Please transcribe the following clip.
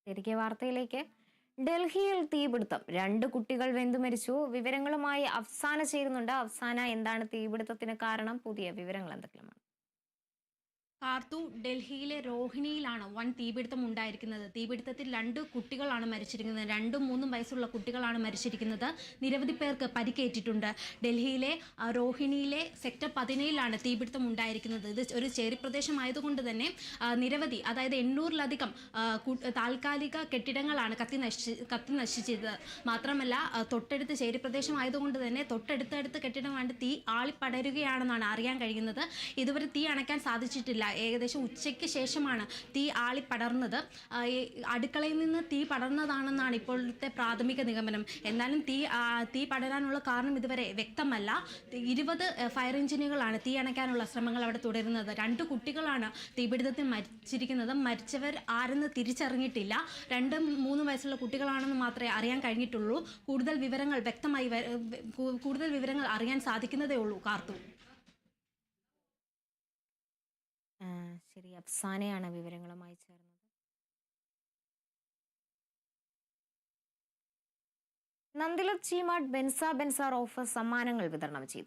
തിരികെ വാർത്തയിലേക്ക്. ഡൽഹിയിൽ തീപിടുത്തം, 2 കുട്ടികൾ വെന്തു മരിച്ചു. വിവരങ്ങളുമായി അഫ്സാന ചേരുന്നുണ്ട്. അഫ്സാന, എന്താണ് തീപിടുത്തത്തിന് കാരണം? പുതിയ വിവരങ്ങൾ എന്തൊക്കെയാണ്? കാർത്തു, ഡൽഹിയിലെ രോഹിണിയിലാണ് വൻ തീപിടുത്തം ഉണ്ടായിരിക്കുന്നത്. തീപിടുത്തത്തിൽ 2 കുട്ടികളാണ് മരിച്ചിരിക്കുന്നത്. 2-3 വയസ്സുള്ള കുട്ടികളാണ് മരിച്ചിരിക്കുന്നത്. നിരവധി പേർക്ക് പരിക്കേറ്റിട്ടുണ്ട്. ഡൽഹിയിലെ രോഹിണിയിലെ സെക്ടർ 17ലാണ് തീപിടുത്തം ഉണ്ടായിരിക്കുന്നത്. ഇത് ഒരു ചേരി പ്രദേശമായതുകൊണ്ട് തന്നെ നിരവധി, അതായത് 800-ലധികം താൽക്കാലിക കെട്ടിടങ്ങളാണ് കത്തി നശിച്ചത്. മാത്രമല്ല, തൊട്ടടുത്ത് ചേരി പ്രദേശമായതുകൊണ്ട് തന്നെ തൊട്ടടുത്തടുത്ത് കെട്ടിടമാണ് തീ ആളിപ്പടരുകയാണെന്നാണ് അറിയാൻ കഴിയുന്നത്. ഇതുവരെ തീ അണയ്ക്കാൻ സാധിച്ചിട്ടില്ല. ഏകദേശം ഉച്ചയ്ക്ക് ശേഷമാണ് തീ ആളിപ്പടർന്നത്. അടുക്കളയിൽ നിന്ന് തീ പടർന്നതാണെന്നാണ് ഇപ്പോഴത്തെ പ്രാഥമിക നിഗമനം. എന്നാലും തീ പടരാനുള്ള കാരണം ഇതുവരെ വ്യക്തമല്ല. 20 ഫയർ എഞ്ചിനുകളാണ് തീ അണയ്ക്കാനുള്ള ശ്രമങ്ങൾ അവിടെ തുടരുന്നത്. 2 കുട്ടികളാണ് തീപിടുത്തത്തിൽ മരിച്ചിരിക്കുന്നത്. മരിച്ചവർ ആരെന്ന് തിരിച്ചറിഞ്ഞിട്ടില്ല. 2-3 വയസ്സുള്ള കുട്ടികളാണെന്ന് മാത്രമേ അറിയാൻ കഴിഞ്ഞിട്ടുള്ളൂ. കൂടുതൽ വിവരങ്ങൾ അറിയാൻ സാധിക്കുന്നതേ ഉള്ളൂ. കാർത്തു. ശരി, അഫ്സാനയാണ് വിവരങ്ങളുമായി ചേർന്നത്. നന്ദിലത് ചീമാട് ബെൻസ ഓഫർ സമ്മാനങ്ങൾ വിതരണം ചെയ്തു.